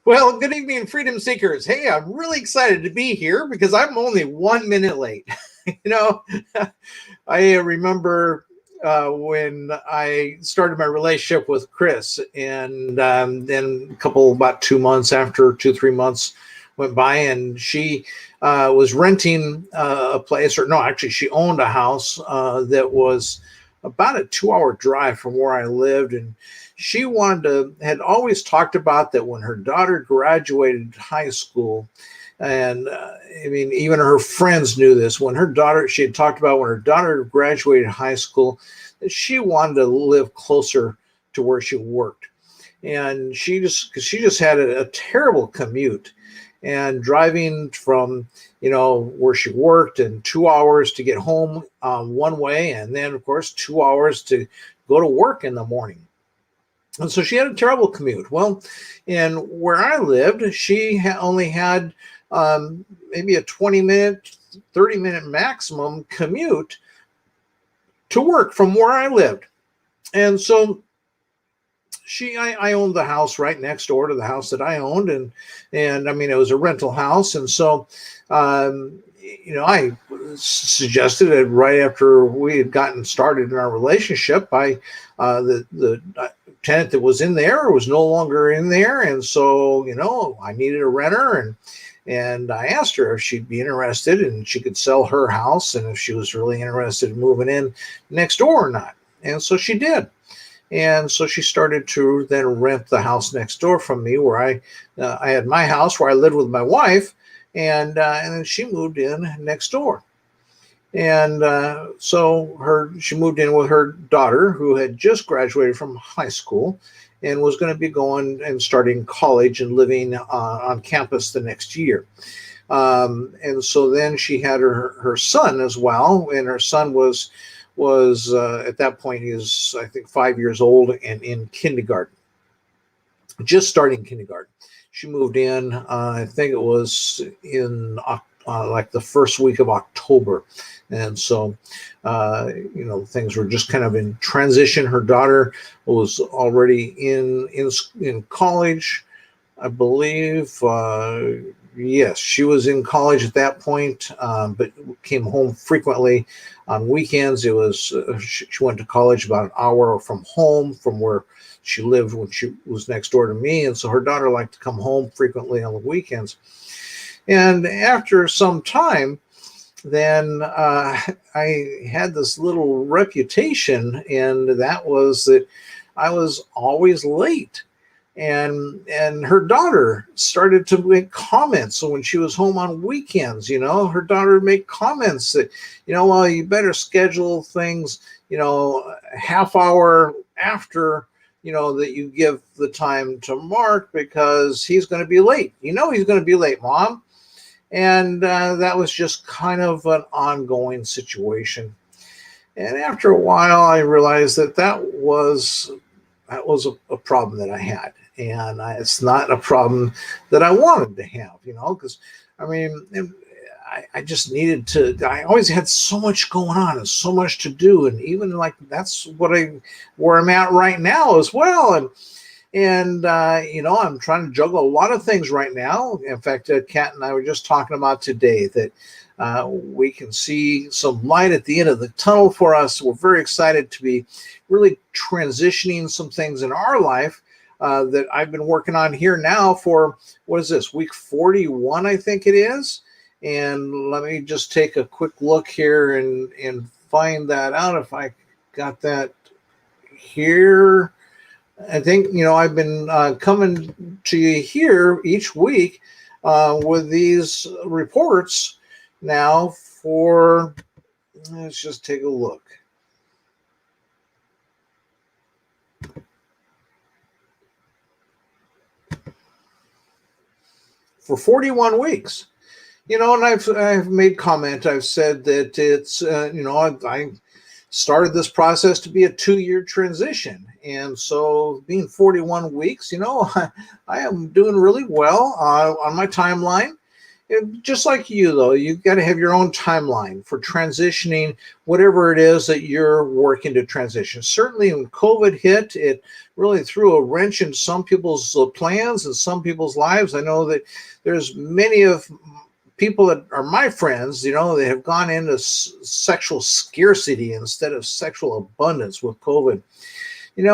Well, good evening, freedom seekers. Hey, I'm really excited to be here because I'm only 1 minute late. you know, I remember when I started my relationship with Chris, and then a couple, about 2 months after, 3 months went by, and she was renting a place, or no, actually, she owned a house that was about a 2 hour drive from where I lived. And she had always talked about that when her daughter graduated high school, and I mean, even her friends knew this. She had talked about when her daughter graduated high school, that she wanted to live closer to where she worked. And because she just had a terrible commute, and driving from where she worked, and 2 hours to get home one way, and then of course 2 hours to go to work in the morning. And so she had a terrible commute. Well, in where I lived, she only had maybe a 20-minute, 30-minute maximum commute to work from where I lived. And so I owned the house right next door to the house that I owned, and I mean, it was a rental house. And so I suggested it right after we had gotten started in our relationship. The tenant that was in there was no longer in there, and so I needed a renter, and I asked her if she'd be interested, and she could sell her house, and if she was really interested in moving in next door or not. And so she did. And so she started to then rent the house next door from me, where I had my house where I lived with my wife, and then she moved in next door. And so she moved in with her daughter, who had just graduated from high school and was going to be going and starting college and living on campus the next year. And so then she had her son as well, and her son was at that point, he was, I think, 5 years old and in kindergarten, just starting kindergarten. She moved in, I think it was in like the first week of October. And so, things were just kind of in transition. Her daughter was already in college, I believe. Yes, she was in college at that point, but came home frequently on weekends. She went to college about an hour from home, from where she lived when she was next door to me. And so her daughter liked to come home frequently on the weekends. And after some time, then I had this little reputation, and that was that I was always late. And her daughter started to make comments. So when she was home on weekends, her daughter would make comments that, well, you better schedule things, half hour after, that you give the time to Mark, because he's going to be late. He's going to be late, Mom. And that was just kind of an ongoing situation. And after a while, I realized that was a problem that I had. And it's not a problem that I wanted to have, because I mean, I just needed to. I always had so much going on and so much to do, and even like that's where I'm at right now as well. And I'm trying to juggle a lot of things right now. In fact, Kat and I were just talking about today that we can see some light at the end of the tunnel for us. We're very excited to be really transitioning some things in our life that I've been working on here now for, what is this, week 41, I think it is. And let me just take a quick look here and find that out if I got that here. I think, I've been coming to you here each week with these reports now for, let's just take a look. For 41 weeks, and I've made comment. I've said that it's, I started this process to be a 2-year transition. And so being 41 weeks, I am doing really well on my timeline. just like you, though, you've got to have your own timeline for transitioning whatever it is that you're working to transition. Certainly when COVID hit, it really threw a wrench in some people's plans and some people's lives. I know that there's many of people that are my friends, they have gone into sexual scarcity instead of sexual abundance with COVID. And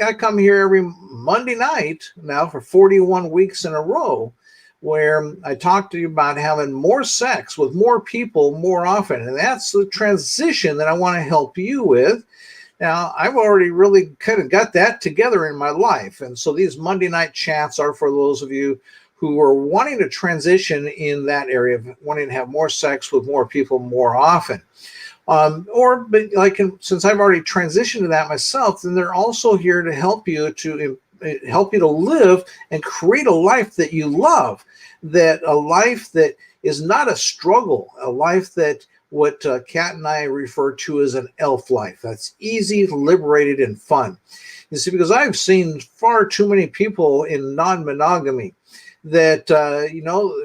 I come here every Monday night now for 41 weeks in a row, where I talk to you about having more sex with more people more often. And that's the transition that I want to help you with. Now, I've already really kind of got that together in my life. And so these Monday night chats are for those of you who are wanting to transition in that area, of wanting to have more sex with more people more often. Since I've already transitioned to that myself, then they're also here to help you to live and create a life that you love, that a life that is not a struggle, a life that what Kat and I refer to as an elf life. That's easy, liberated, and fun. You see, because I've seen far too many people in non-monogamy that,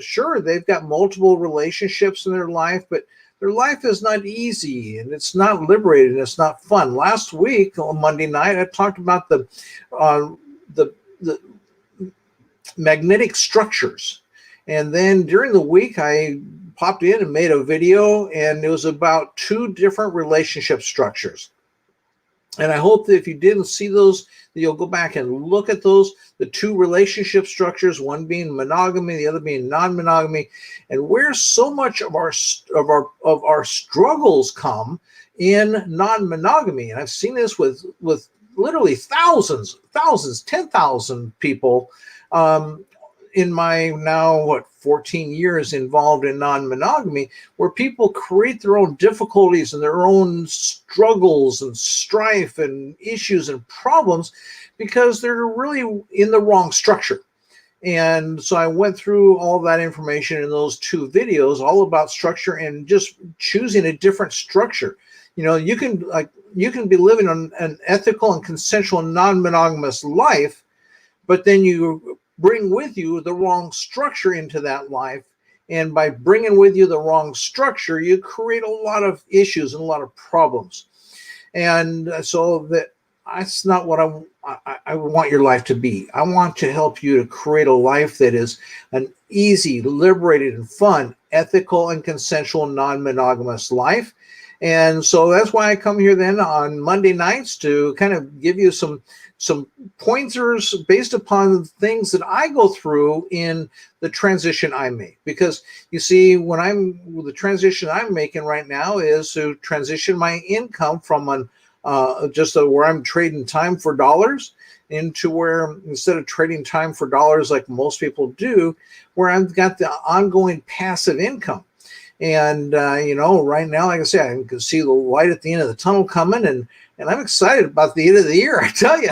sure, they've got multiple relationships in their life, but their life is not easy, and it's not liberated, and it's not fun. Last week on Monday night, I talked about the magnetic structures. And then during the week, I popped in and made a video, and it was about 2 different relationship structures. And I hope that if you didn't see those, that you'll go back and look at those, the 2 relationship structures, one being monogamy, the other being non-monogamy, and where so much of our struggles come in non-monogamy. And I've seen this with literally thousands, 10,000 people in my now 14 years involved in non-monogamy, where people create their own difficulties and their own struggles and strife and issues and problems because they're really in the wrong structure. And so I went through all that information in those 2 videos, all about structure and just choosing a different structure. You can be living an ethical and consensual non-monogamous life, but then you bring with you the wrong structure into that life. And by bringing with you the wrong structure, you create a lot of issues and a lot of problems. And so that's not what I want your life to be. I want to help you to create a life that is an easy, liberated, and fun, ethical and consensual non-monogamous life. And so that's why I come here then on Monday nights to kind of give you some pointers based upon things that I go through in the transition I make. Because you see, the transition I'm making right now is to transition my income from where I'm trading time for dollars into where, instead of trading time for dollars like most people do, where I've got the ongoing passive income. And, right now, like I say, I can see the light at the end of the tunnel coming, and I'm excited about the end of the year, I tell you.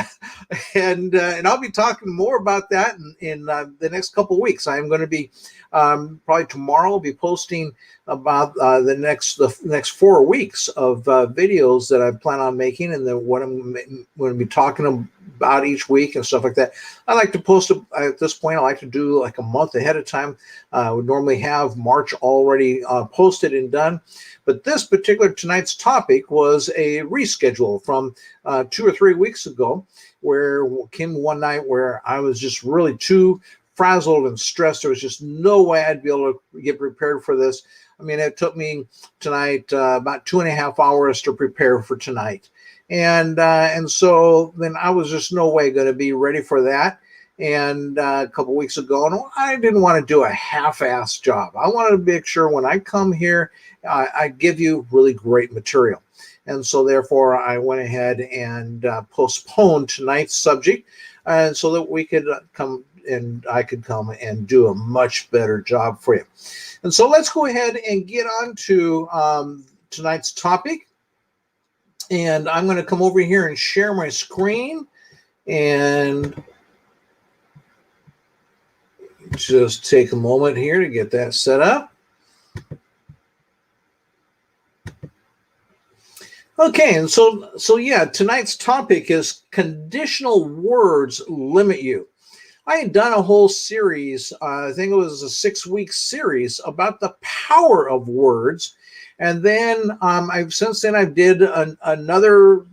And I'll be talking more about that in the next couple of weeks. I'm going to be probably tomorrow. I'll be posting about the next 4 weeks of videos that I plan on making, and then what I'm going to be talking about each week and stuff like that. I like to post at this point. I like to do like a month ahead of time. I would normally have March already posted and done. But this particular tonight's topic was a reschedule from 2 or 3 weeks ago, where came one night where I was just really too frazzled and stressed. There was just no way I'd be able to get prepared for this. I mean, it took me tonight about 2.5 hours to prepare for tonight. And so then I was just no way going to be ready for that. And a couple weeks ago, and I didn't want to do a half-assed job. I wanted to make sure when I come here, I give you really great material. And so therefore, I went ahead and postponed tonight's subject, so that we could I could come and do a much better job for you. And so let's go ahead and get on to tonight's topic. And I'm going to come over here and share my screen and just take a moment here to get that set up. Okay, and so yeah, tonight's topic is conditional words limit you. I had done a whole series, I think it was a 6-week series about the power of words. And then since then I did another,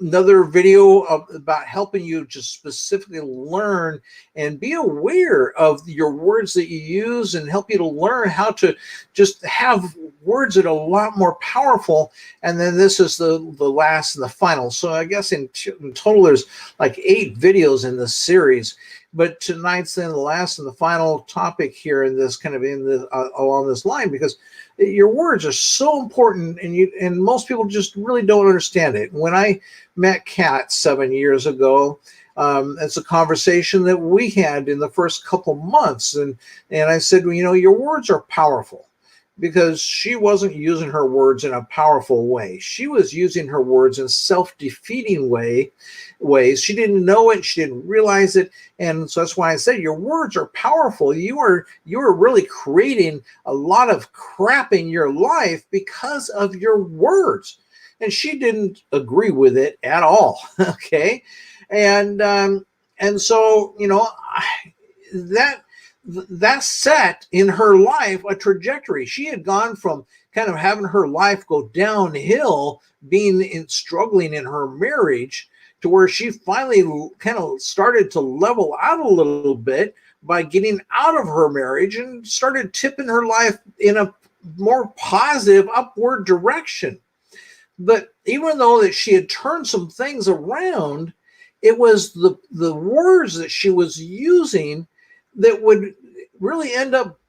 another video about helping you just specifically learn and be aware of your words that you use, and help you to learn how to just have words that are a lot more powerful. And then this is the last and the final. So I guess in total there's like 8 videos in this series. But tonight's then the last and the final topic here in this kind of along this line, because your words are so important, and most people just really don't understand it. When I met Kat 7 years ago, it's a conversation that we had in the first couple months, and I said, well, your words are powerful. Because she wasn't using her words in a powerful way. She was using her words in self-defeating ways. She didn't know it. She didn't realize it. And so that's why I said your words are powerful. You are really creating a lot of crap in your life because of your words. And she didn't agree with it at all. Okay. And so, that set in her life a trajectory. She had gone from kind of having her life go downhill, struggling in her marriage, to where she finally kind of started to level out a little bit by getting out of her marriage and started tipping her life in a more positive upward direction. But even though that she had turned some things around, it was the words that she was using that would really end up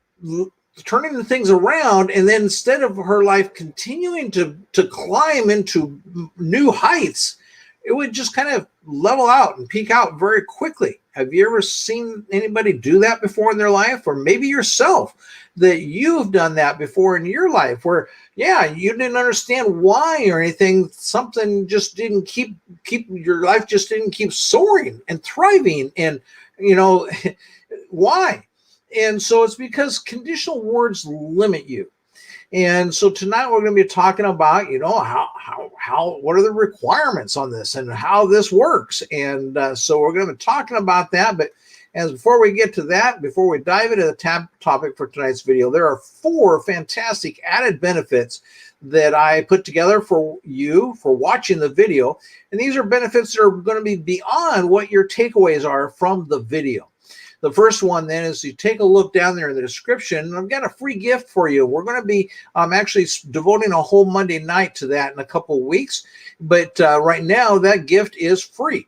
turning the things around. And then instead of her life continuing to climb into new heights, it would just kind of level out and peak out very quickly. Have you ever seen anybody do that before in their life? Or maybe yourself, that you've done that before in your life, where, yeah, you didn't understand why or anything. Something just didn't keep your life just didn't keep soaring and thriving. And, why? And so it's because conditional words limit you. And so tonight we're going to be talking about, how what are the requirements on this and how this works. And so we're going to be talking about that. But before we get to that, before we dive into the topic for tonight's video, there are 4 fantastic added benefits that I put together for you for watching the video. And these are benefits that are going to be beyond what your takeaways are from the video. The first one then is you take a look down there in the description, and I've got a free gift for you. We're going to be actually devoting a whole Monday night to that in a couple of weeks. But right now, that gift is free.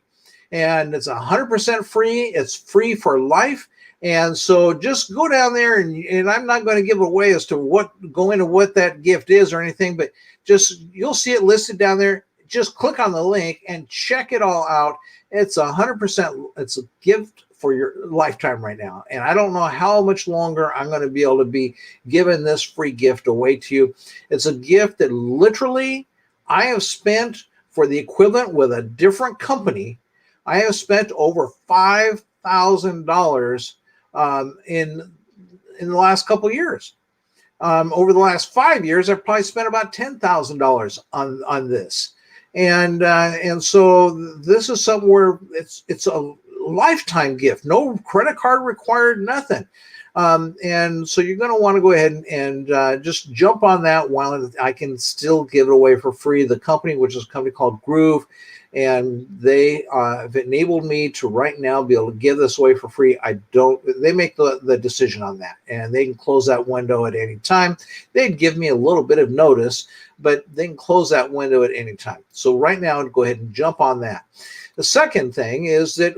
And it's 100% free. It's free for life. And so just go down there, and I'm not going to give away as to what that gift is or anything, but just you'll see it listed down there. Just click on the link and check it all out. It's 100%. It's a gift for your lifetime right now. And I don't know how much longer I'm going to be able to be giving this free gift away to you. It's a gift that literally I have spent for the equivalent with a different company. I have spent over $5,000 in the last couple of years. Over the last 5 years, I've probably spent about $10,000 on this. And so this is something where it's a lifetime gift, no credit card required, nothing. And so you're going to want to go ahead and just jump on that while I can still give it away for free. The company, which is a company called Groove, and they have enabled me to right now be able to give this away for free. They make the decision on that, and they can close that window at any time. They'd give me a little bit of notice, but they can close that window at any time. So right now, go ahead and jump on that. The second thing is that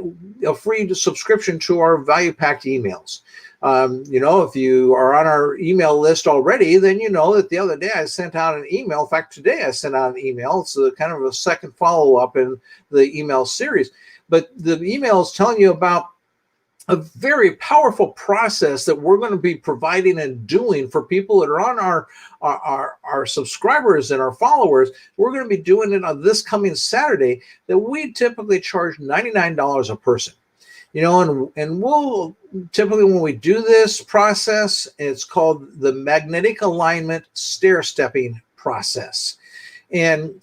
a free subscription to our value-packed emails. If you are on our email list already, then you know that the other day I sent out an email. In fact, today I sent out an email. It's kind of a second follow-up in the email series. But the email is telling you about a very powerful process that we're going to be providing and doing for people that are on our subscribers and our followers. We're going to be doing it on this coming Saturday, that we typically charge $99 a person. And we'll typically, when we do this process, it's called the magnetic alignment stair-stepping process. And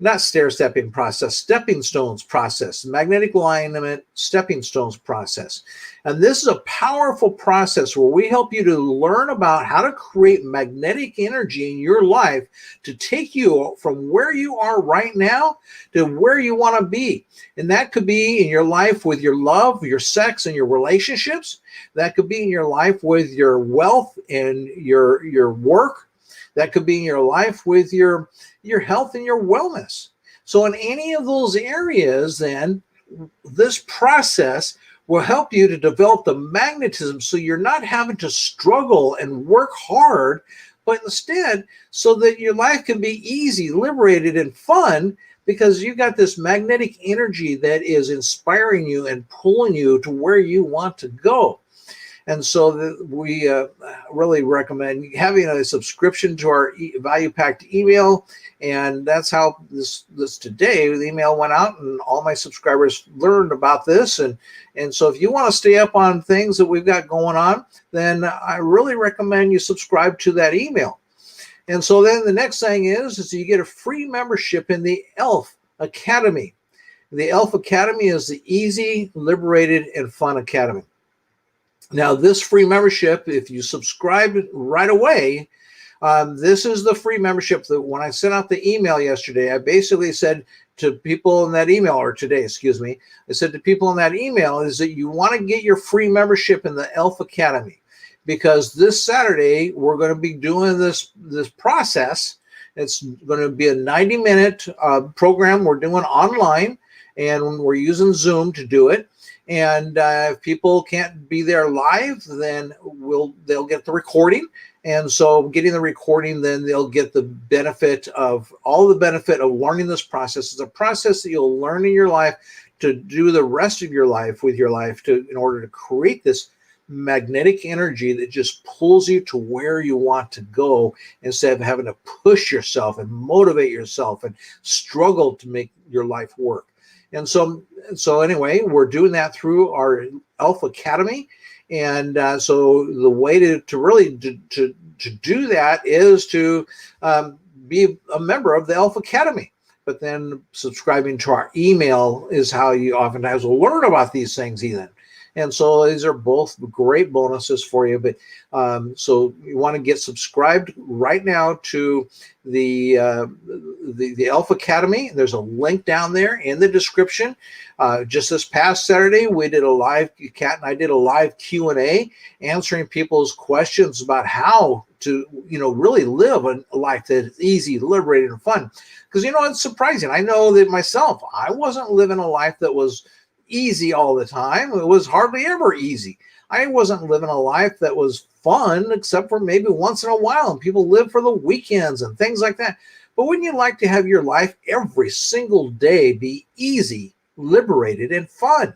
not stair-stepping process, stepping stones process, magnetic alignment, stepping stones process. And this is a powerful process where we help you to learn about how to create magnetic energy in your life to take you from where you are right now to where you want to be. And that could be in your life with your love, your sex, and your relationships. That could be in your life with your wealth and your work. That could be in your life with your health and your wellness. So in any of those areas, then this process will help you to develop the magnetism so you're not having to struggle and work hard, but instead so that your life can be easy, liberated, and fun, because you got this magnetic energy that is inspiring you and pulling you to where you want to go. And so we really recommend having a subscription to our value-packed email. And that's how this today, the email went out and all my subscribers learned about this. And so if you want to stay up on things that we've got going on, then I really recommend you subscribe to that email. And so then the next thing is you get a free membership in the ELF Academy. The ELF Academy is the Easy, Liberated, and Fun Academy. Now, this free membership, if you subscribe right away, this is the free membership that when I sent out the email yesterday, I basically said to people in that email, or today, excuse me, I said to people in that email is that you want to get your free membership in the ELF Academy, because this Saturday, we're going to be doing this process. It's going to be a 90-minute program we're doing online, and we're using Zoom to do it. And if people can't be there live, then they'll get the recording. And so getting the recording, then they'll get the benefit of learning this process. It's a process that you'll learn in your life to do the rest of your life with your life in order to create this magnetic energy that just pulls you to where you want to go, instead of having to push yourself and motivate yourself and struggle to make your life work. And so anyway, we're doing that through our ELF Academy. And so the way to really do that is to be a member of the ELF Academy. But then subscribing to our email is how you oftentimes will learn about these things even. And so these are both great bonuses for you. But so you want to get subscribed right now to the ELF Academy. There's a link down there in the description. Just this past Saturday, we did a live, Kat and I did a live Q&A answering people's questions about how to, really live a life that is easy, liberated, and fun. Because, it's surprising. I know that myself, I wasn't living a life that was easy all the time. It was hardly ever easy. I wasn't living a life that was fun, except for maybe once in a while, and people live for the weekends and things like that. But wouldn't you like to have your life every single day be easy, liberated, and fun?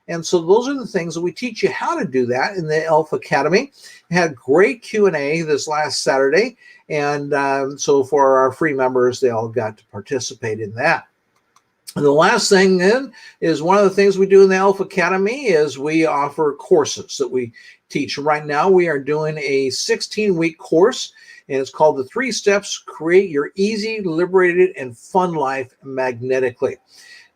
And so those are the things that we teach you how to do that in the ELF Academy. We had great Q&A this last Saturday, and so for our free members, they all got to participate in that. And the last thing then is one of the things we do in the ELF Academy is we offer courses that we teach. Right now we are doing a 16-week course, and it's called the 3 Steps, Create Your Easy, Liberated, and Fun Life Magnetically.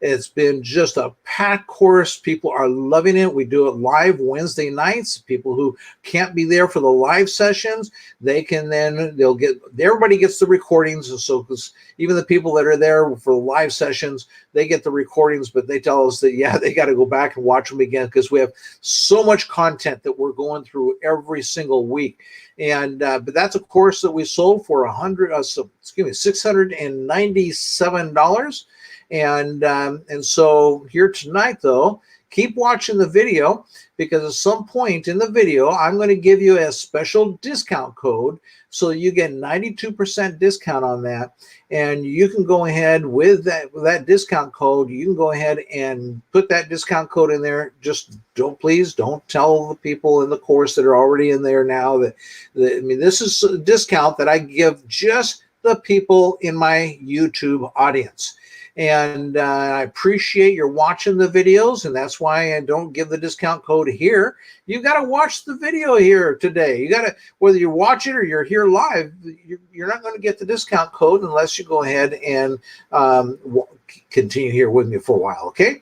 It's been just a packed course. People are loving it. We do it live Wednesday nights. People who can't be there for the live sessions, everybody gets the recordings. And so, because even the people that are there for the live sessions, they get the recordings, but they tell us that, they got to go back and watch them again, because we have so much content that we're going through every single week. And but that's a course that we sold for $697. And so here tonight, though, keep watching the video, because at some point in the video, I'm going to give you a special discount code, so you get 92% discount on that. And you can go ahead with that discount code. You can go ahead and put that discount code in there. Just please don't tell the people in the course that are already in there now this is a discount that I give just the people in my YouTube audience. And I appreciate your watching the videos, and that's why I don't give the discount code here. You got to watch the video here today. You got to, whether you watch it or you're here live, you're not going to get the discount code unless you go ahead and continue here with me for a while, okay?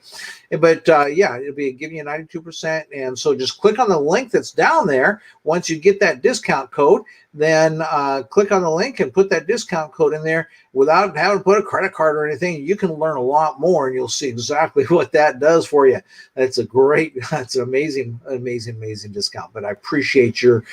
But yeah, it'll be giving you 92%. And so just click on the link that's down there. Once you get that discount code, then click on the link and put that discount code in there without having to put a credit card or anything. You can learn a lot more, and you'll see exactly what that does for you. That's an amazing discount. But I appreciate your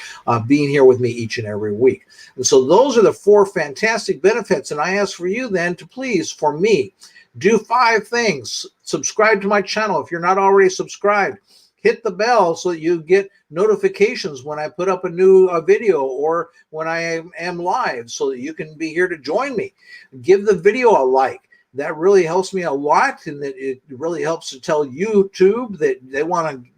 being here with me each and every week. And so those are the 4 fantastic benefits. And I ask for you then to please, for me, do 5 things. Subscribe to my channel if you're not already subscribed. Hit the bell so that you get notifications when I put up a new video or when I am live, so that you can be here to join me. Give the video a like. That really helps me a lot, and it really helps to tell YouTube that they want to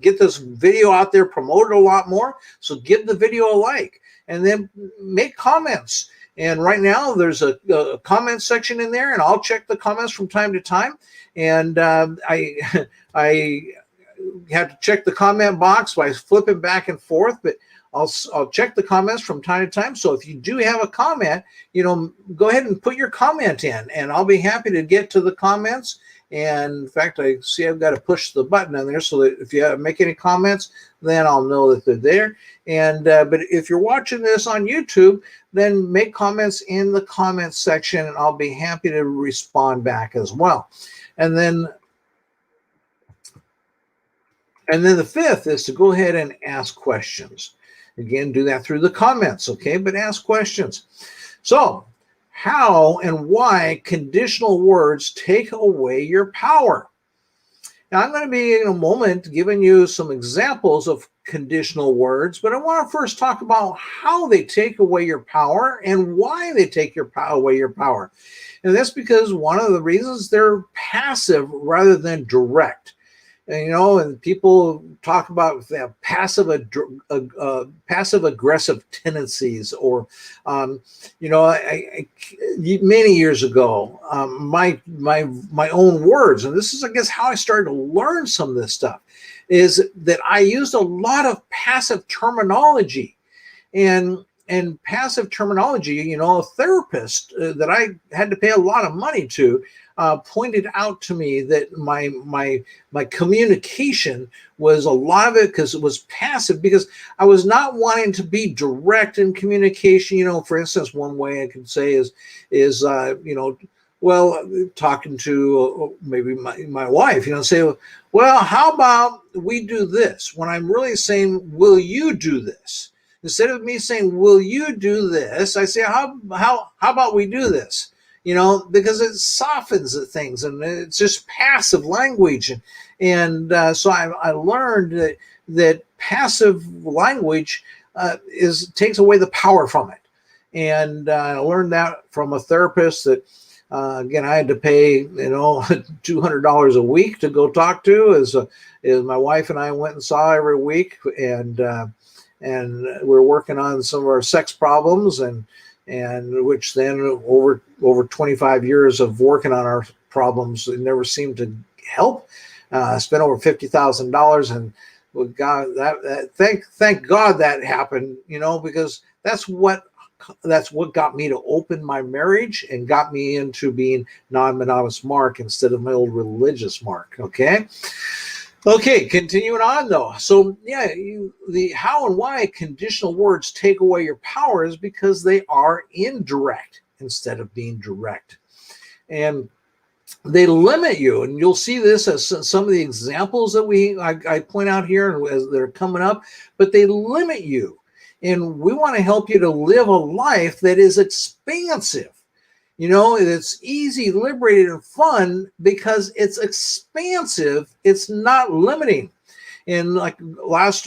get this video out there promoted a lot more. So give the video a like, and then make comments. And right now there's a comment section in there, and I'll check the comments from time to time. And I have to check the comment box by flipping back and forth, but I'll check the comments from time to time. So if you do have a comment, go ahead and put your comment in, and I'll be happy to get to the comments. And in fact, I see I've got to push the button on there so that if you make any comments, then I'll know that they're there. And but if you're watching this on YouTube, then make comments in the comments section, and I'll be happy to respond back as well. And then the 5th is to go ahead and ask questions. Again, do that through the comments, okay? But ask questions. So, how and why conditional words take away your power? Now, I'm going to be in a moment giving you some examples of conditional words, but I want to first talk about how they take away your power and why they take away your power. And that's because one of the reasons they're passive rather than direct. And people talk about passive aggressive tendencies, or many years ago, my own words, and this is, I guess, how I started to learn some of this stuff, is that I used a lot of passive terminology. And passive terminology, a therapist that I had to pay a lot of money to pointed out to me that my communication was, a lot of it, because it was passive, because I was not wanting to be direct in communication. For instance, one way I could say is talking to maybe my wife, say, well, how about we do this? When I'm really saying, will you do this? Instead of me saying, will you do this? I say, how about we do this? Because it softens the things, and it's just passive language. And so I learned that passive language takes away the power from it. And I learned that from a therapist that, again, I had to pay, $200 a week to go talk to, as my wife and I went and saw every week. And we're working on some of our sex problems, and which then over 25 years of working on our problems, it never seemed to help. Spent over $50,000, and thank God that happened, because that's what got me to open my marriage and got me into being non-monogamous Mark instead of my old religious Mark. Okay, continuing on though. So yeah, the how and why conditional words take away your power is because they are indirect instead of being direct. And they limit you, and you'll see this as some of the examples that I point out here as they're coming up, but they limit you. And we want to help you to live a life that is expansive. It's easy, liberated, and fun because it's expansive. It's not limiting. And like last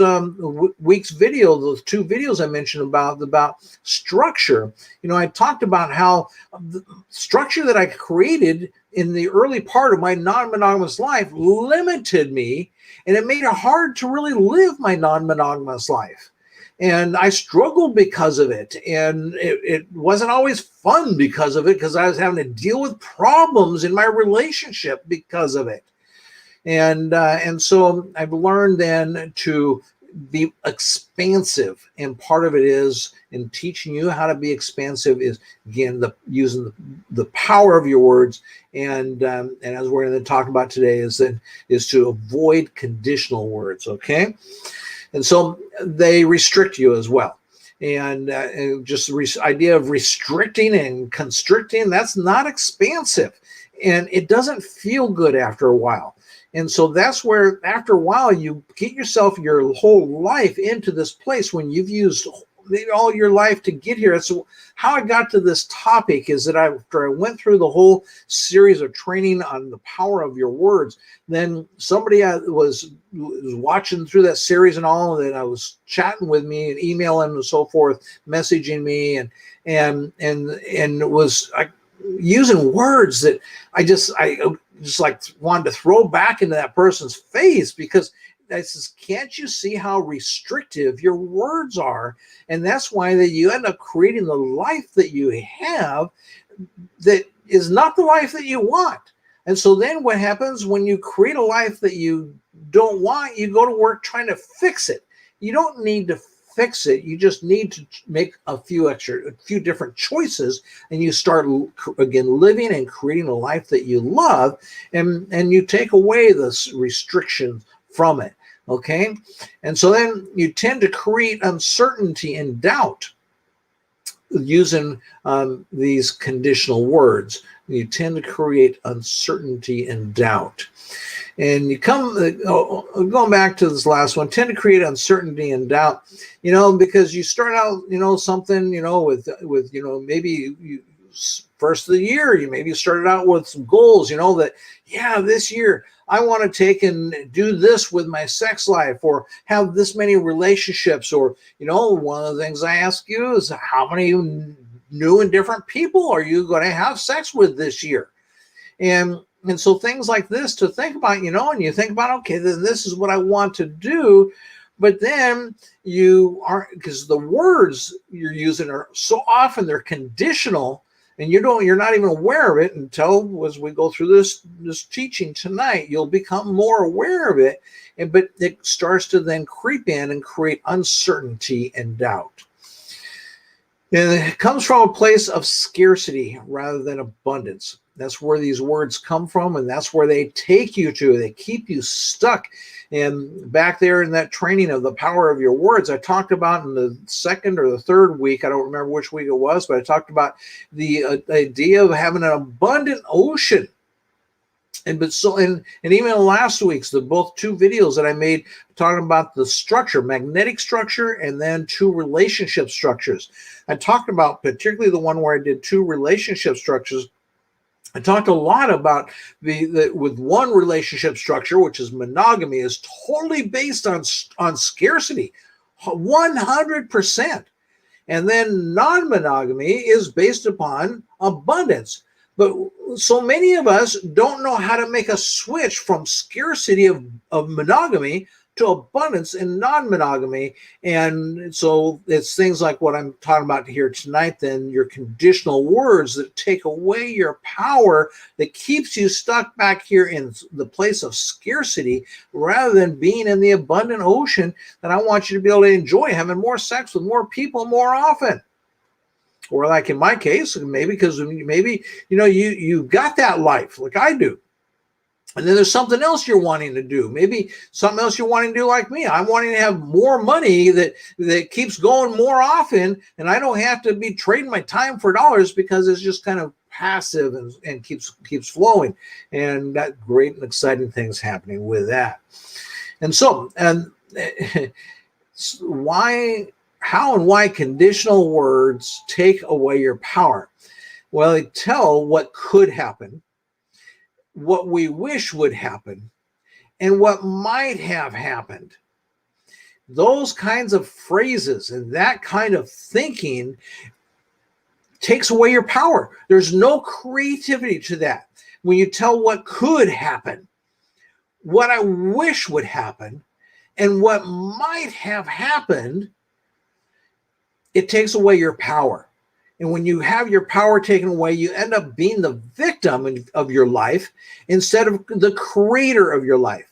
week's video, those 2 videos I mentioned about structure, I talked about how the structure that I created in the early part of my non-monogamous life limited me, and it made it hard to really live my non-monogamous life. And I struggled because of it. And it wasn't always fun because of it, because I was having to deal with problems in my relationship because of it. And so I've learned then to be expansive, and part of it is in teaching you how to be expansive is, again, using the power of your words, and as we're going to talk about today is to avoid conditional words. Okay, and so they restrict you as well. And just the idea of restricting and constricting, that's not expansive, and it doesn't feel good after a while. And so that's where, after a while, you get yourself, your whole life into this place when you've used all your life to get here. So how I got to this topic is that after I went through the whole series of training on the power of your words, then somebody was watching through that series and all, and then I was chatting with me and emailing and so forth, messaging me, and was using words that I just like wanted to throw back into that person's face, because I says, can't you see how restrictive your words are? And that's why that you end up creating the life that you have that is not the life that you want. And so then what happens when you create a life that you don't want? You go to work trying to fix it. You don't need to fix it. You just need to make a few different choices, and you start again living and creating a life that you love, and you take away this restriction from it. Okay, and so then you tend to create uncertainty and doubt using these conditional words. You tend to create uncertainty and doubt. And you come, going back to this last one, tend to create uncertainty and doubt, because you start out, something, with maybe you first of the year, you maybe started out with some goals, that, this year I want to take and do this with my sex life, or have this many relationships, or, one of the things I ask you is, how many new and different people are you going to have sex with this year? And so things like this to think about, and you think about, okay, then this is what I want to do. But then you aren't, because the words you're using are so often they're conditional, and you're not even aware of it until, as we go through this teaching tonight, you'll become more aware of it. But it starts to then creep in and create uncertainty and doubt. And it comes from a place of scarcity rather than abundance. That's where these words come from, and that's where they take you to. They keep you stuck. And back there in that training of the power of your words, I talked about in the second or the third week, I don't remember which week it was, but I talked about the idea of having an abundant ocean. And even last week's, both two videos that I made talking about the structure, magnetic structure, and then two relationship structures. I talked about particularly the one where I did two relationship structures. I talked a lot about with one relationship structure, which is monogamy, is totally based on scarcity, 100%. And then non-monogamy is based upon abundance. But so many of us don't know how to make a switch from scarcity of monogamy to abundance in non-monogamy. And so it's things like what I'm talking about here tonight, then your conditional words that take away your power, that keeps you stuck back here in the place of scarcity rather than being in the abundant ocean that I want you to be able to enjoy, having more sex with more people more often. Or like in my case, maybe because you got that life like I do. And then there's something else you're wanting to do. Maybe something else you're wanting to do like me. I'm wanting to have more money that keeps going more often, and I don't have to be trading my time for dollars, because it's just kind of passive and keeps flowing. And that great and exciting things happening with that. And so, how and why conditional words take away your power? Well, they tell what could happen, what we wish would happen, and what might have happened. Those kinds of phrases and that kind of thinking takes away your power. There's no creativity to that. When you tell what could happen, what I wish would happen, and what might have happened, it takes away your power. And when you have your power taken away, you end up being the victim of your life instead of the creator of your life.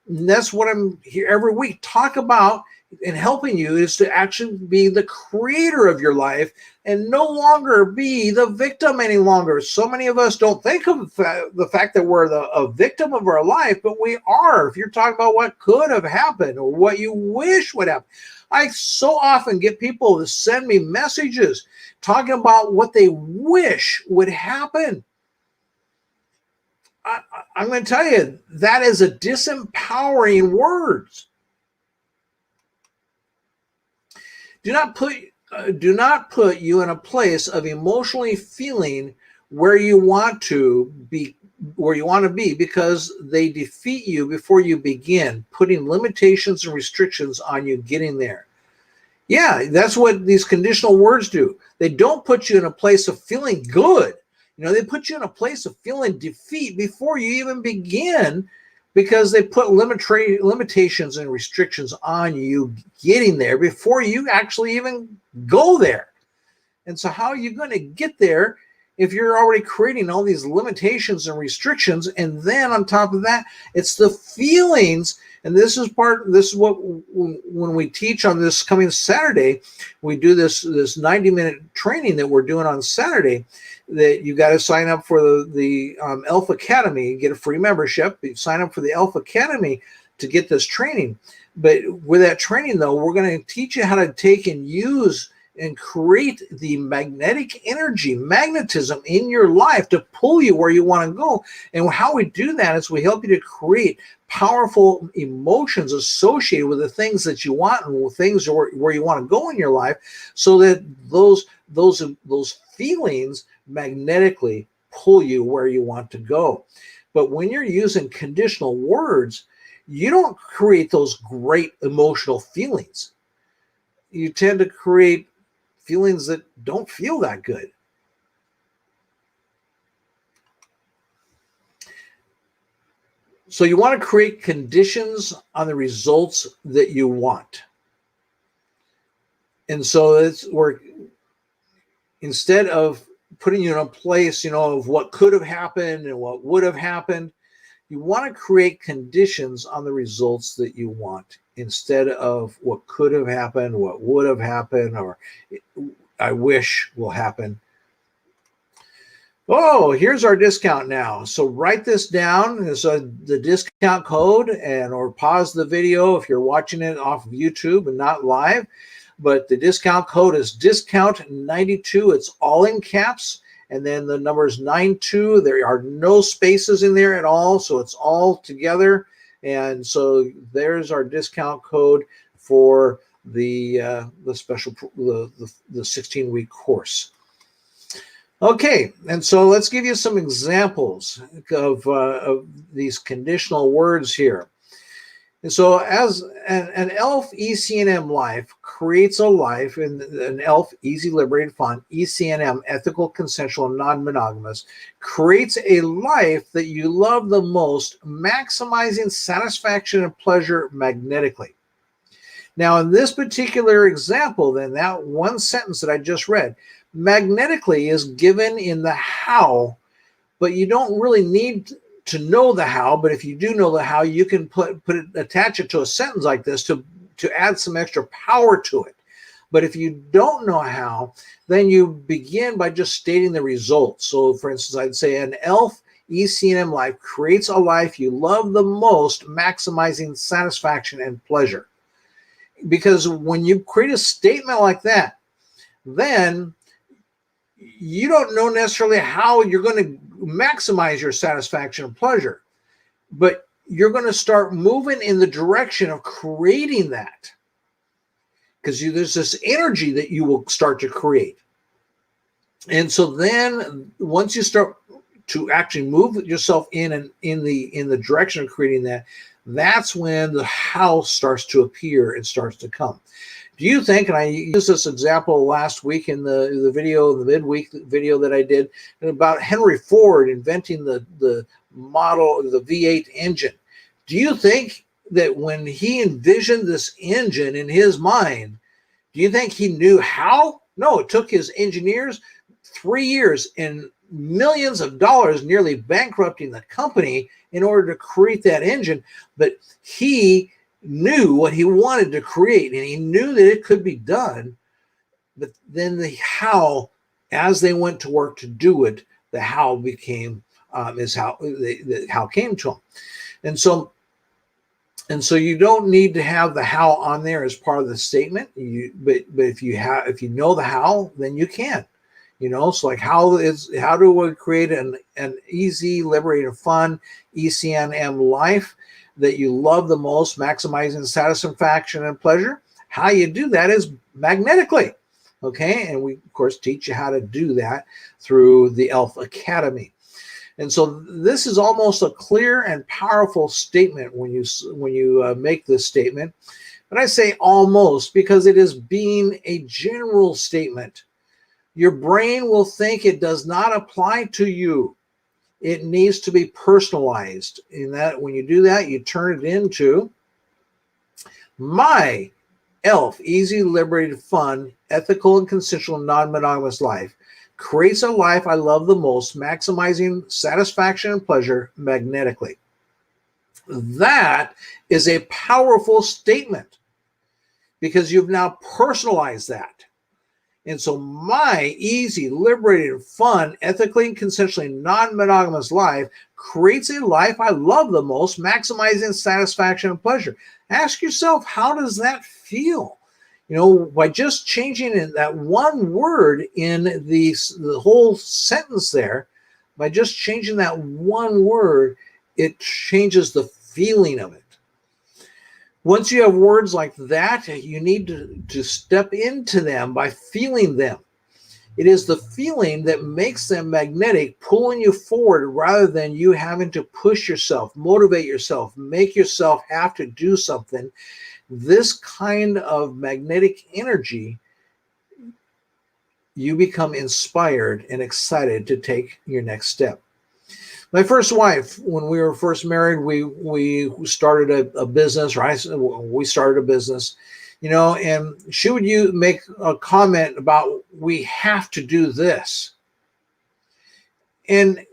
And that's what I'm here every week talk about and helping you, is to actually be the creator of your life and no longer be the victim any longer. So many of us don't think of the fact that we're a victim of our life, but we are. If you're talking about what could have happened or what you wish would happen, I so often get people to send me messages talking about what they wish would happen. I'm going to tell you, that is a disempowering words. Do not put you in a place of emotionally feeling where you want to be, because they defeat you before you begin, putting limitations and restrictions on you getting there. Yeah, that's what these conditional words do. They don't put you in a place of feeling good. They put you in a place of feeling defeat before you even begin, because they put limitations and restrictions on you getting there before you actually even go there. And so how are you going to get there if you're already creating all these limitations and restrictions? And then on top of that, it's the feelings. And this is what, when we teach on this coming Saturday, we do this 90-minute training that we're doing on Saturday, that you got to sign up for the ELF Academy, get a free membership. You sign up for the ELF Academy to get this training. But with that training, though, we're going to teach you how to take and use and create the magnetic energy, magnetism in your life to pull you where you want to go. And how we do that is we help you to create powerful emotions associated with the things that you want and things where you want to go in your life, so that those feelings magnetically pull you where you want to go. But when you're using conditional words, you don't create those great emotional feelings. You tend to create feelings that don't feel that good. So you want to create conditions on the results that you want. And so instead of putting you in a place, of what could have happened and what would have happened, you want to create conditions on the results that you want, instead of what could have happened, what would have happened, or I wish will happen. Oh, here's our discount now. So write this down. So the discount code, or pause the video if you're watching it off of YouTube and not live. But the discount code is discount92. It's all in caps. And then the number is 92. There are no spaces in there at all. So it's all together. And so there's our discount code for the special, the 16-week course. Okay, and so let's give you some examples of these conditional words here. And so as an ELF ECNM life creates a life in an ELF Easy Liberated Fun, ECNM, ethical, consensual, and non-monogamous, creates a life that you love the most, maximizing satisfaction and pleasure magnetically. Now, in this particular example, then, that one sentence that I just read, magnetically is given in the how, but you don't really need to know the how. But if you do know the how, you can attach it to a sentence like this to add some extra power to it. But if you don't know how, then you begin by just stating the results. So, for instance, I'd say an ELF ECNM life creates a life you love the most, maximizing satisfaction and pleasure. Because when you create a statement like that, then you don't know necessarily how you're going to maximize your satisfaction and pleasure, but you're going to start moving in the direction of creating that, because there's this energy that you will start to create. And so then once you start to actually move yourself in the direction of creating that, that's when the how starts to appear and starts to come. Do you think, and I used this example last week in the video, the midweek video that I did, about Henry Ford inventing the model, the V8 engine. Do you think that when he envisioned this engine in his mind, Do you think he knew how? No, it took his engineers 3 years and millions of dollars, nearly bankrupting the company in order to create that engine. But he knew what he wanted to create, and he knew that it could be done. But then the how, as they went to work to do it, the how became the how came to him. And so you don't need to have the how on there as part of the statement. But if you know the how, then you can. So like how do we create an easy, liberated, fun ECNM life that you love the most, maximizing satisfaction and pleasure? How you do that is magnetically. Okay, and we of course teach you how to do that through the ELF Academy. And so this is almost a clear and powerful statement when you make this statement. But I say almost because it is being a general statement. Your brain will think it does not apply to you. It needs to be personalized. In that, when you do that, you turn it into my ELF, easy, liberated, fun, ethical, and consensual, non-monogamous life. Creates a life I love the most, maximizing satisfaction and pleasure magnetically. That is a powerful statement because you've now personalized that. And so my easy, liberated, fun, ethically and consensually non-monogamous life creates a life I love the most, maximizing satisfaction and pleasure. Ask yourself, how does that feel? By just changing that one word in the whole sentence there, by just changing that one word, it changes the feeling of it. Once you have words like that, you need to step into them by feeling them. It is the feeling that makes them magnetic, pulling you forward rather than you having to push yourself, motivate yourself, make yourself have to do something. This kind of magnetic energy, you become inspired and excited to take your next step. My first wife, when we were first married, we started a business, right? We started a business, and she would make a comment about, we have to do this. And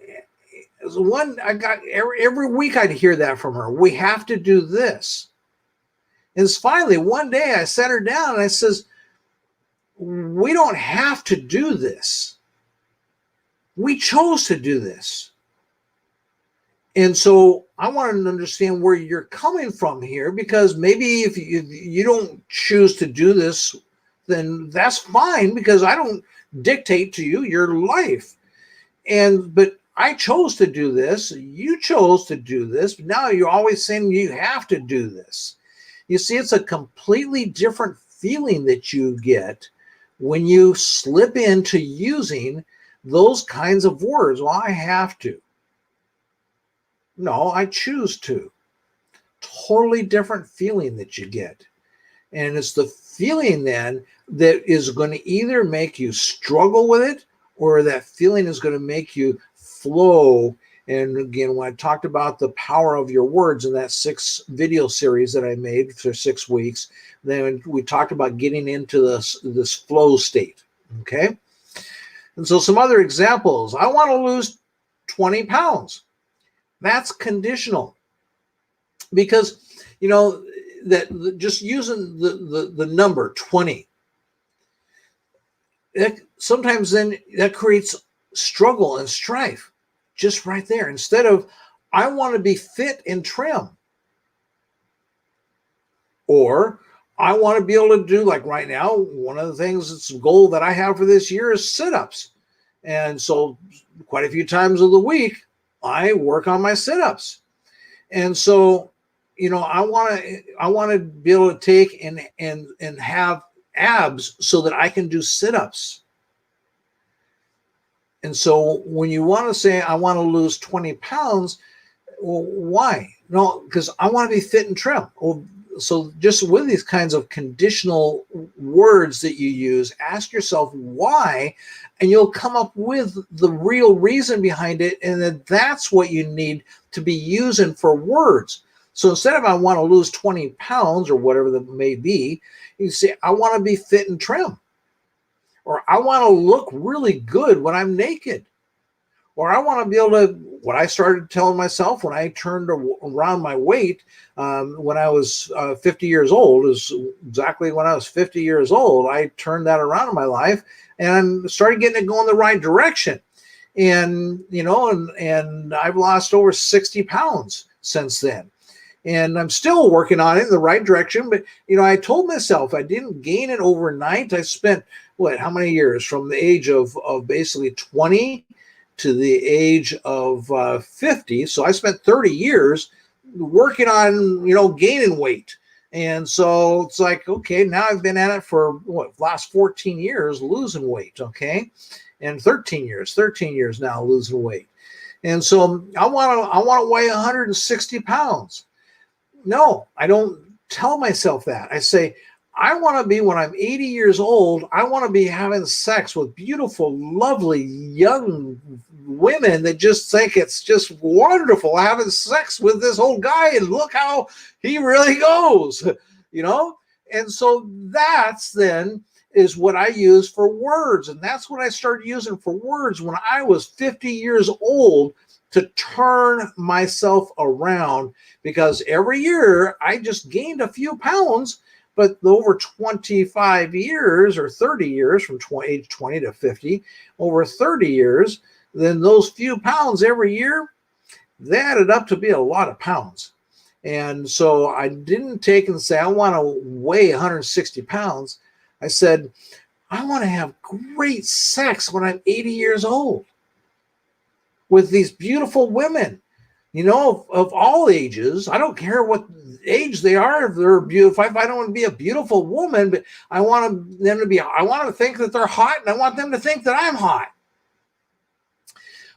every week I'd hear that from her. We have to do this. And finally, one day I sat her down and I says, we don't have to do this. We chose to do this. And so I want to understand where you're coming from here, because maybe if you don't choose to do this, then that's fine, because I don't dictate to you your life. But I chose to do this. You chose to do this. But now you're always saying you have to do this. You see, it's a completely different feeling that you get when you slip into using those kinds of words. Well, I have to. No, I choose to. Totally different feeling that you get. And it's the feeling then that is going to either make you struggle with it, or that feeling is going to make you flow. And again, when I talked about the power of your words in that 6 video series that I made for 6 weeks, then we talked about getting into this flow state. Okay. And so some other examples. I want to lose 20 pounds. That's conditional, because that just using the number 20, sometimes then that creates struggle and strife just right there. Instead of, I want to be fit and trim, or I want to be able to do, like right now, one of the things that's a goal that I have for this year is sit-ups. And so quite a few times of the week, I work on my sit-ups. And so, I want to be able to take and have abs so that I can do sit-ups. And so when you want to say, I want to lose 20 pounds, well, why? No, because I want to be fit and trim. Well, so just with these kinds of conditional words that you use, ask yourself why, and you'll come up with the real reason behind it. And then that's what you need to be using for words. So instead of I want to lose 20 pounds or whatever that may be, you say, I want to be fit and trim, or I want to look really good when I'm naked, or I want to be able to, what I started telling myself when I turned around my weight when I was 50 years old, is exactly when I was 50 years old, I turned that around in my life and started getting it going the right direction. And, and I've lost over 60 pounds since then. And I'm still working on it in the right direction. But, I told myself I didn't gain it overnight. I spent, how many years? From the age of basically 20 to the age of 50. So I spent 30 years working on, gaining weight. And so it's like, okay, now I've been at it for last 14 years, losing weight. Okay. And 13 years now losing weight. And so I want to weigh 160 pounds. No, I don't tell myself that. I say, I want to be, when I'm 80 years old, I want to be having sex with beautiful, lovely, young women that just think it's just wonderful having sex with this old guy, and look how he really goes, And so that's then is what I use for words. And that's what I started using for words when I was 50 years old, to turn myself around, because every year I just gained a few pounds. But over 25 years or 30 years, from age 20 to 50, over 30 years, then those few pounds every year, they added up to be a lot of pounds. And so I didn't take and say, I want to weigh 160 pounds. I said, I want to have great sex when I'm 80 years old with these beautiful women, of all ages. I don't care what age they are, if they're beautiful. If I don't want to be a beautiful woman, but I want them to be, I want to think that they're hot, and I want them to think that I'm hot.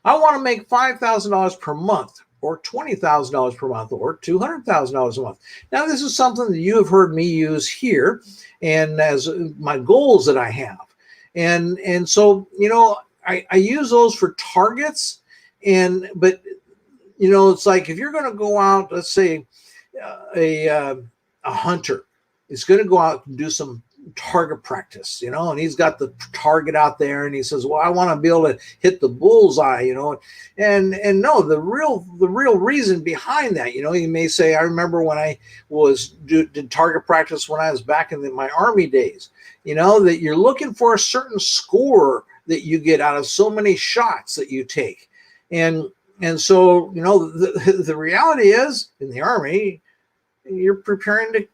I want to make $5,000 per month, or $20,000 per month, or $200,000 a month. Now, this is something that you have heard me use here, and as my goals that I have. And so, I use those for targets. But it's like, if you're going to go out, let's say a hunter is going to go out and do some target practice, and he's got the target out there, and he says, well, I want to be able to hit the bullseye, and no, the real reason behind that, you may say, I remember when I did target practice when I was back in my Army days, that you're looking for a certain score that you get out of so many shots that you take. And so, the reality is, in the Army, you're preparing to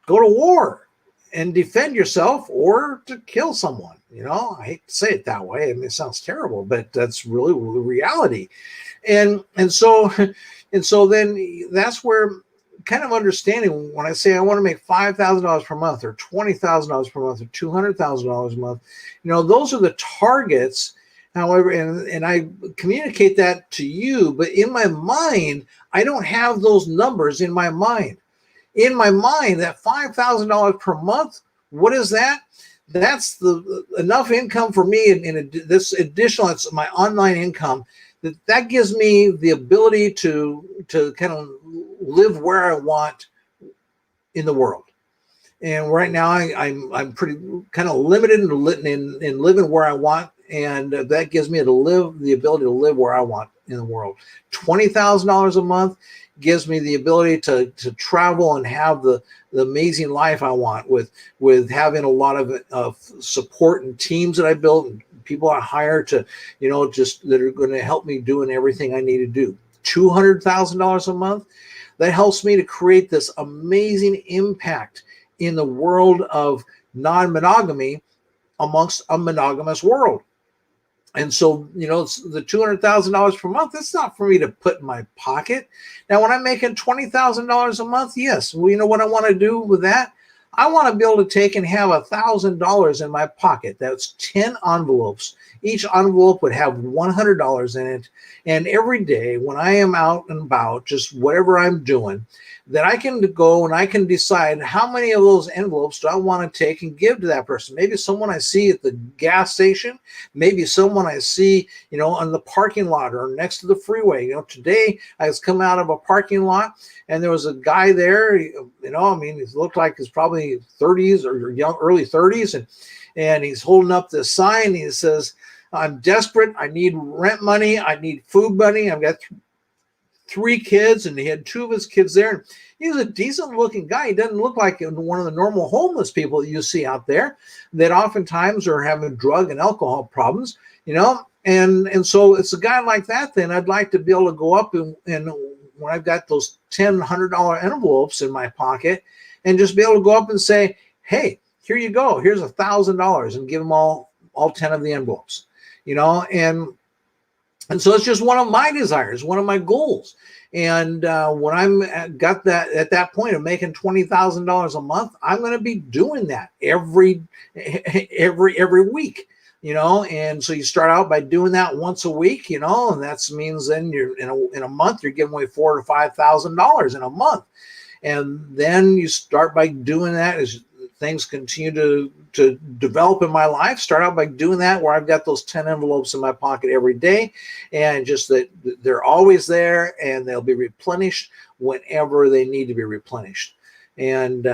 go to war and defend yourself, or to kill someone. I hate to say it that way. I mean, it sounds terrible, but that's really the reality. And so then that's where kind of understanding, when I say I want to make $5,000 per month, or $20,000 per month, or $200,000 a month, those are the targets. However, and I communicate that to you, but in my mind, I don't have those numbers in my mind. In my mind, that $5,000 per month, what is that? That's the enough income for me in this additional, it's my online income, that gives me the ability to kind of live where I want in the world. And right now, I'm pretty kind of limited in living where I want. And that gives me the ability to live where I want in the world. $20,000 a month gives me the ability to travel and have the amazing life I want, with having a lot of support and teams that I built, and people I hire to, just that are going to help me doing everything I need to do. $200,000 a month, that helps me to create this amazing impact in the world of non-monogamy amongst a monogamous world. And so, it's the $200,000 per month. It's not for me to put in my pocket. Now, when I'm making $20,000 a month, yes. Well, you know what I want to do with that? I want to be able to take and have $1,000 in my pocket. That's 10 envelopes. Each envelope would have $100 in it. And every day when I am out and about, just whatever I'm doing, that I can go and I can decide how many of those envelopes do I want to take and give to that person. Maybe someone I see at the gas station, maybe someone I see, on the parking lot or next to the freeway. Today I was coming out of a parking lot and there was a guy there, he looked like he's probably 30s or young, early 30s. And he's holding up this sign. He says, I'm desperate. I need rent money. I need food money. I've got 3 kids, and he had 2 of his kids there. And he was a decent looking guy. He doesn't look like one of the normal homeless people that you see out there that oftentimes are having drug and alcohol problems, and so it's a guy like that. Then I'd like to be able to go up and when I've got those $100 envelopes in my pocket and just be able to go up and say, hey, here you go. Here's $1,000, and give them all 10 of the envelopes, and so it's just one of my desires, one of my goals. And when I'm got that at that point of making $20,000 a month, I'm going to be doing that every week, And so you start out by doing that once a week, and that means then you're in a month you're giving away $4,000 to $5,000 in a month, and then you start by doing that as things continue to develop in my life. Start out by doing that where I've got those 10 envelopes in my pocket every day, and just that they're always there and they'll be replenished whenever they need to be replenished. And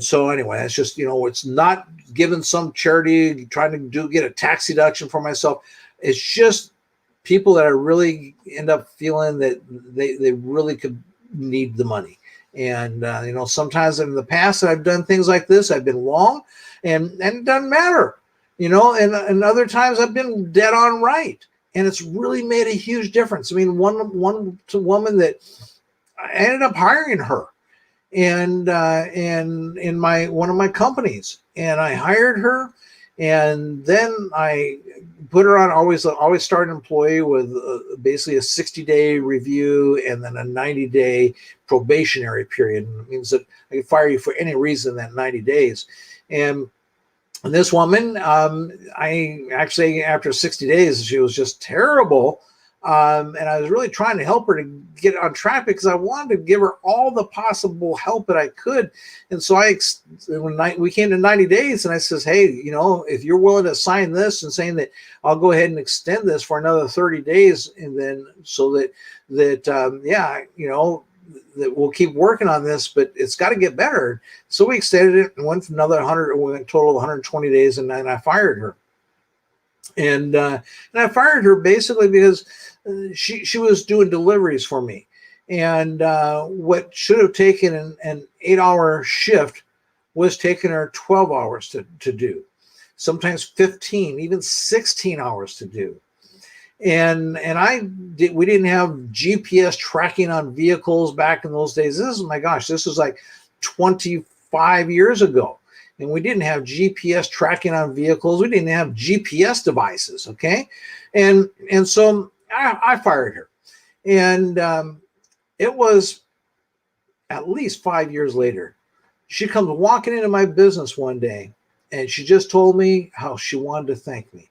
so anyway, that's just, it's not giving some charity, trying to get a tax deduction for myself. It's just people that I really end up feeling that they really could need the money. And, sometimes in the past I've done things like this, I've been wrong and it doesn't matter, and other times I've been dead on right. And it's really made a huge difference. I mean, one woman that I ended up hiring her and in one of my companies, and I hired her, and then I put her on, always start an employee with basically a 60-day review and then a 90-day probationary period. And it means that I can fire you for any reason in that 90 days. And this woman, I actually, after 60 days, she was just terrible. And I was really trying to help her to get on track because I wanted to give her all the possible help that I could. And so we came to 90 days and I says, hey, if you're willing to sign this and saying that I'll go ahead and extend this for another 30 days. And then so that we'll keep working on this, but it's got to get better. So we extended it and went for another 100, we went total of 120 days. And then I fired her. And I fired her basically because she was doing deliveries for me, and what should have taken an 8-hour shift was taking her 12 hours to do, sometimes 15, even 16 hours to do. And we didn't have GPS tracking on vehicles back in those days. This is like 25 years ago. And we didn't have GPS tracking on vehicles. We didn't have GPS devices, okay? And so I fired her. And it was at least 5 years later. She comes walking into my business one day, and she just told me how she wanted to thank me.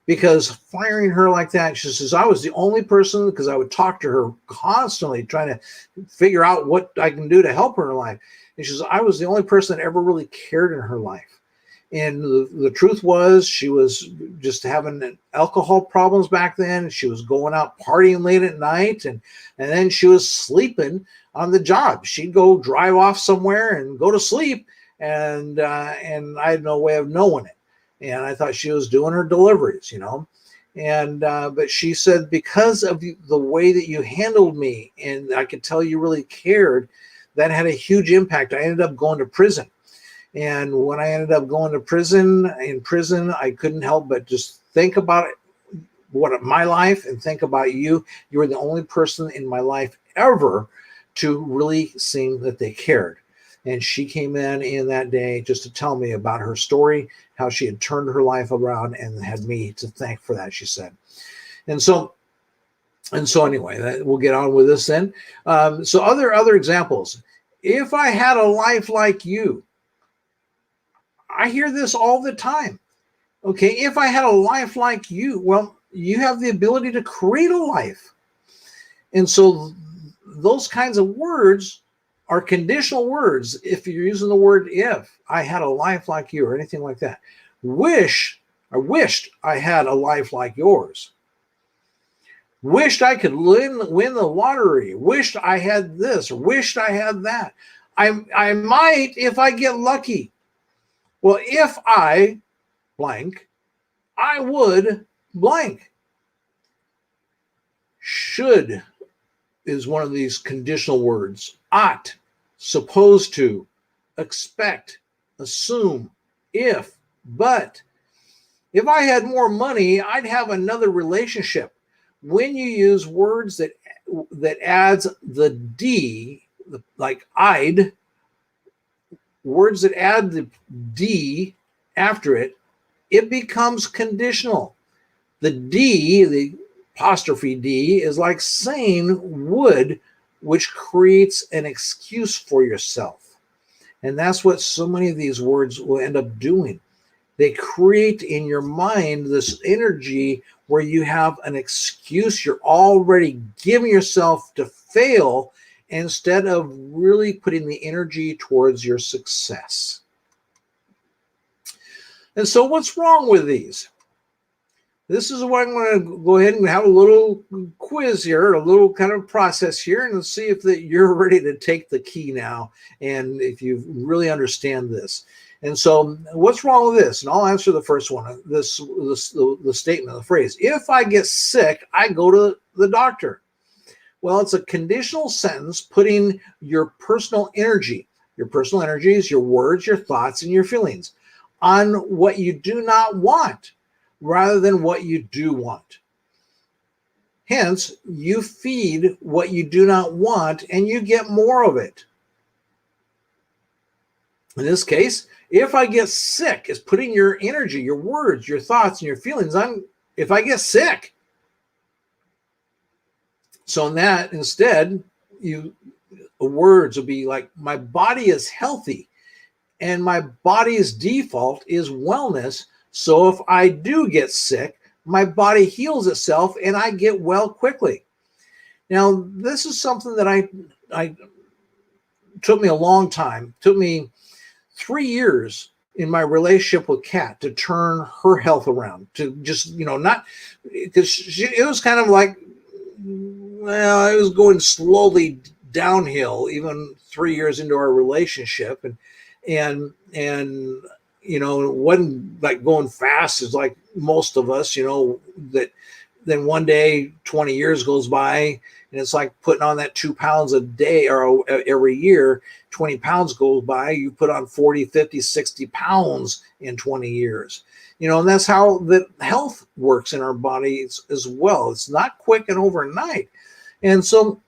Because firing her like that, she says, I was the only person, because I would talk to her constantly, trying to figure out what I can do to help her in her life. And she says, I was the only person that ever really cared in her life. And the truth was, she was just having alcohol problems back then. She was going out partying late at night, and then she was sleeping on the job. She'd go drive off somewhere and go to sleep, and I had no way of knowing it. And I thought she was doing her deliveries, And but she said, because of the way that you handled me, and I could tell you really cared, that had a huge impact. I ended up going to prison. And when I ended up going to prison, I couldn't help but just think about my life and think about you. You were the only person in my life ever to really seem that they cared. And she came in that day just to tell me about her story, how she had turned her life around and had me to thank for that, she said. And so anyway, we'll get on with this then. So other examples. If I had a life like you, I hear this all the time. Okay, if I had a life like you, well, you have the ability to create a life. And so those kinds of words are conditional words. If you're using the word if, I had a life like you, or anything like that. I wished I had a life like yours. Wished I could win the lottery. Wished I had this. Wished I had that. I might if I get lucky. Well, if I blank, I would blank. Should is one of these conditional words. Ought, supposed to, expect, assume, if, but. If I had more money, I'd have another relationship. When you use words that adds the D, like I'd, words that add the D after it, it becomes conditional. The D, the apostrophe D, is like saying would, which creates an excuse for yourself. And that's what so many of these words will end up doing. They create in your mind this energy where you have an excuse. You're already giving yourself to fail instead of really putting the energy towards your success. And so what's wrong with these? This is what I'm going to go ahead and have a little quiz here, a little kind of process here, and see if you're ready to take the key now and if you really understand this. And so what's wrong with this? And I'll answer the first one, the statement, the phrase, if I get sick, I go to the doctor. Well, it's a conditional sentence putting your personal energy is your words, your thoughts, and your feelings on what you do not want rather than what you do want. Hence, you feed what you do not want and you get more of it. In this case, if I get sick, is putting your energy, your words, your thoughts, and your feelings on if I get sick. So in that, instead, words will be like, my body is healthy and my body's default is wellness. So if I do get sick, my body heals itself and I get well quickly. Now, this is something that I took me a long time. It took me 3 years in my relationship with Kat to turn her health around, to just, not because it was kind of like, well, it was going slowly downhill even 3 years into our relationship. And it wasn't like going fast as like most of us, that then one day, 20 years goes by and it's like putting on that 2 pounds a day or every year, 20 pounds goes by, you put on 40, 50, 60 pounds in 20 years. And that's how the health works in our bodies as well. It's not quick and overnight. And so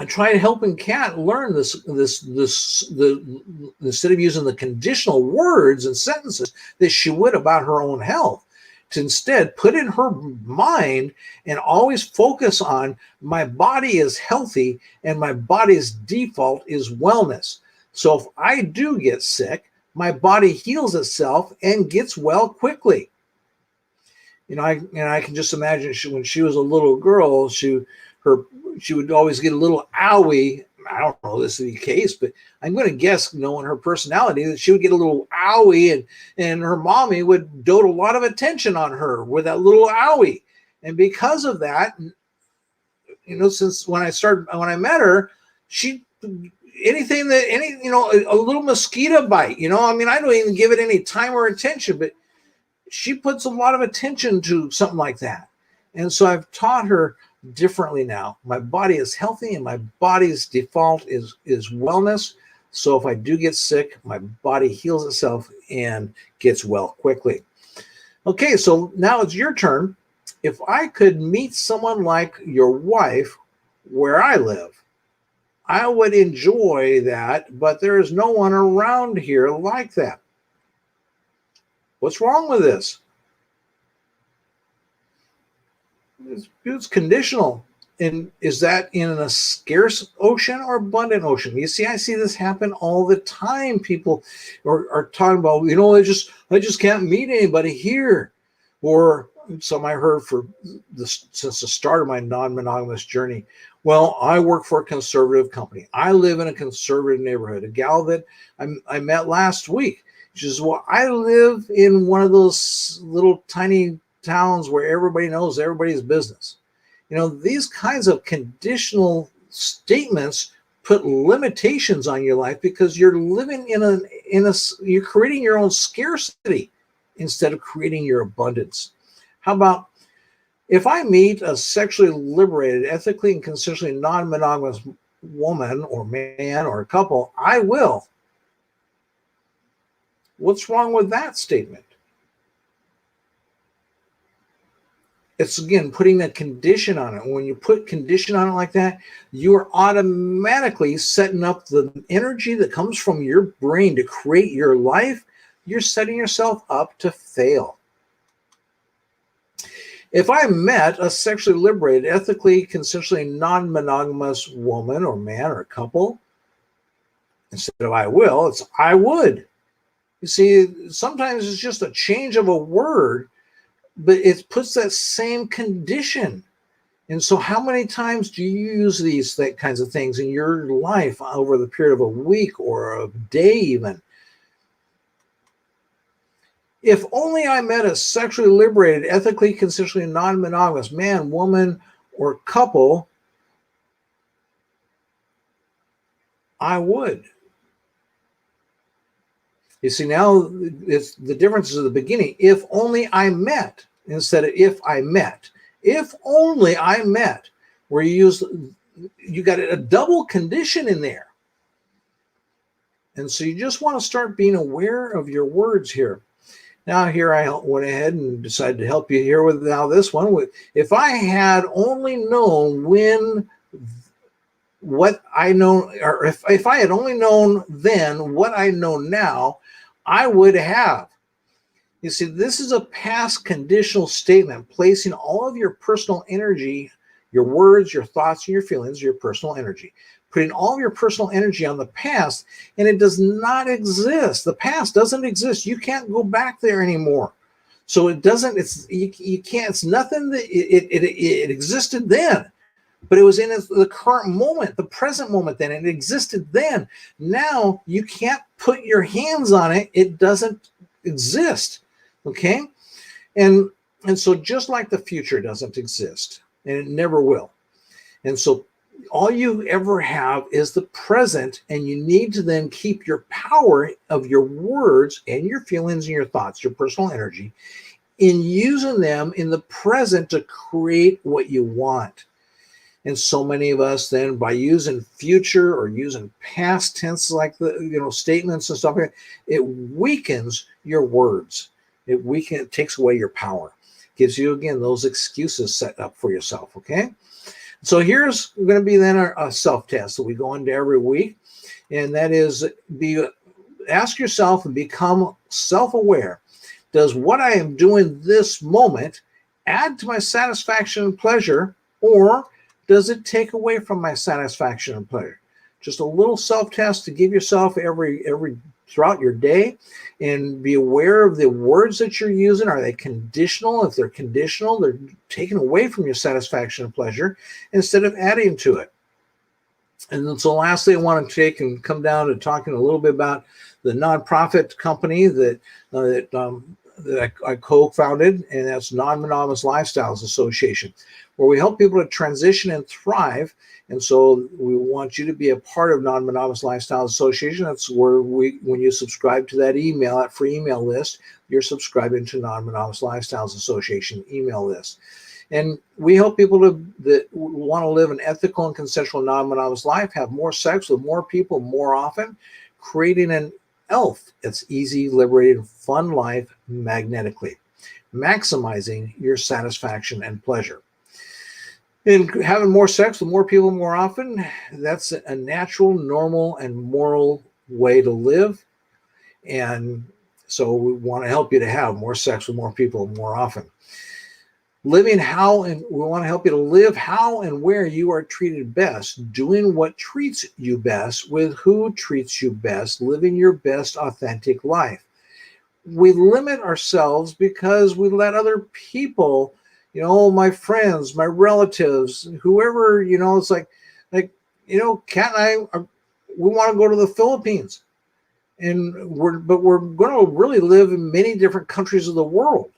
I tried helping Kat learn this instead of using the conditional words and sentences that she would about her own health, to instead put in her mind and always focus on my body is healthy and my body's default is wellness. So if I do get sick, my body heals itself and gets well quickly. I can just imagine when she was a little girl, she would always get a little owie. I don't know if this is the case, but I'm going to guess, knowing her personality, that she would get a little owie, and her mommy would dote a lot of attention on her with that little owie. And because of that, since when I met her, a little mosquito bite, I don't even give it any time or attention, but she puts a lot of attention to something like that. And so I've taught her differently now. My body is healthy and my body's default is wellness. So if I do get sick, my body heals itself and gets well quickly. Okay, so now it's your turn. If I could meet someone like your wife where I live, I would enjoy that, but there is no one around here like that. What's wrong with this? It's conditional. And is that in a scarce ocean or abundant ocean? You see, I see this happen all the time. People are talking about, I just can't meet anybody here. Or some I heard since the start of my non-monogamous journey. Well, I work for a conservative company. I live in a conservative neighborhood. A gal that I met last week, she says, well, I live in one of those little tiny towns where everybody knows everybody's business. These kinds of conditional statements put limitations on your life because you're living you're creating your own scarcity instead of creating your abundance. How about, if I meet a sexually liberated, ethically and consensually non-monogamous woman or man or couple, I will. What's wrong with that statement? It's, again, putting a condition on it. When you put condition on it like that, you are automatically setting up the energy that comes from your brain to create your life. You're setting yourself up to fail. If I met a sexually liberated, ethically, consensually non-monogamous woman or man or couple, instead of I will, it's I would. You see, sometimes it's just a change of a word, but it puts that same condition. And so how many times do you use these kinds of things in your life over the period of a week or a day even? If only I met a sexually liberated, ethically, consensually non-monogamous man, woman, or couple, I would. You see, now it's the difference is at the beginning. If only I met instead of if I met. If only I met, where you got a double condition in there. And so you just want to start being aware of your words here. Now here I went ahead and decided to help you here with now this one. If I had only known what I know, or if I had only known then what I know now, I would have. You see, this is a past conditional statement, placing all of your personal energy, your words, your thoughts, and your feelings, your personal energy, putting all of your personal energy on the past, and it does not exist. The past doesn't exist. You can't go back there anymore. So it doesn't, you can't, it's nothing that it existed then, but it was in the current moment, the present moment then. It existed then. Now you can't put your hands on it. It doesn't exist. Okay? And so just like the future doesn't exist, and it never will. And so all you ever have is the present, and you need to then keep your power of your words and your feelings and your thoughts, your personal energy, in using them in the present to create what you want. And so many of us then, by using future or using past tense like the statements and stuff, it weakens your words. It takes away your power. Gives you, again, those excuses set up for yourself, okay? So here's going to be then a self-test that we go into every week, and that is ask yourself and become self-aware. Does what I am doing this moment add to my satisfaction and pleasure, or does it take away from my satisfaction and pleasure? Just a little self-test to give yourself every throughout your day, and be aware of the words that you're using. Are they conditional? If they're conditional, they're taken away from your satisfaction and pleasure instead of adding to it. And then so lastly, I want to take and come down to talking a little bit about the nonprofit company that I co-founded, and that's Non-Monogamous Lifestyles Association, where we help people to transition and thrive. And so we want you to be a part of Non-Monogamous Lifestyles Association. That's where when you subscribe to that email, that free email list, you're subscribing to Non-Monogamous Lifestyles Association email list. And we help people that want to live an ethical and consensual non-monogamous life, have more sex with more people more often, creating an ELF, it's easy, liberated, fun life magnetically, maximizing your satisfaction and pleasure. And having more sex with more people more often, that's a natural, normal, and moral way to live. And so we want to help you to have more sex with more people more often. Living how, and we want to help you to live how and where you are treated best, doing what treats you best with who treats you best, living your best authentic life. We limit ourselves because we let other people, my friends, my relatives, whoever, it's like, Kat and I, we want to go to the Philippines, and we're going to really live in many different countries of the world.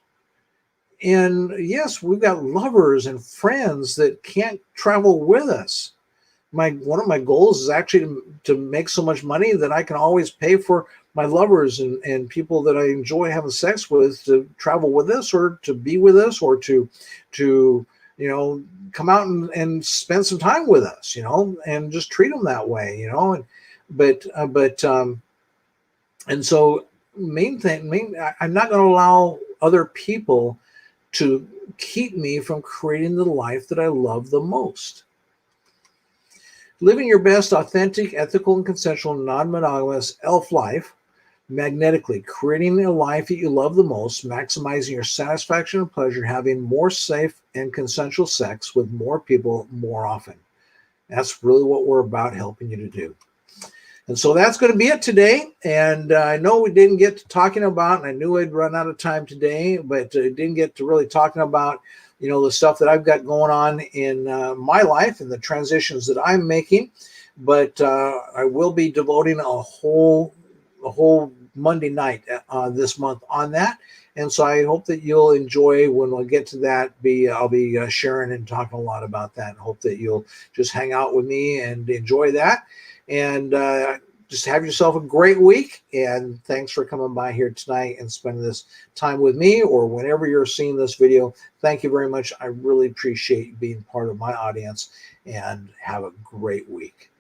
And yes, we've got lovers and friends that can't travel with us. One of my goals is actually to make so much money that I can always pay for my lovers and people that I enjoy having sex with to travel with us, or to be with us, or to come out and spend some time with us, and just treat them that way, and so I'm not going to allow other people to keep me from creating the life that I love the most. Living your best authentic, ethical, and consensual non-monogamous elf life, magnetically, creating a life that you love the most, maximizing your satisfaction and pleasure, having more safe and consensual sex with more people more often. That's really what we're about helping you to do. And so that's going to be it today. And I know we didn't get to talking about, and I knew I'd run out of time today, but didn't get to really talking about, the stuff that I've got going on in my life and the transitions that I'm making. But I will be devoting a whole Monday night this month on that. And so I hope that you'll enjoy when we get to that. I'll be sharing and talking a lot about that, and hope that you'll just hang out with me and enjoy that. And just have yourself a great week. And thanks for coming by here tonight and spending this time with me, or whenever you're seeing this video. Thank you very much. I really appreciate you being part of my audience, and have a great week.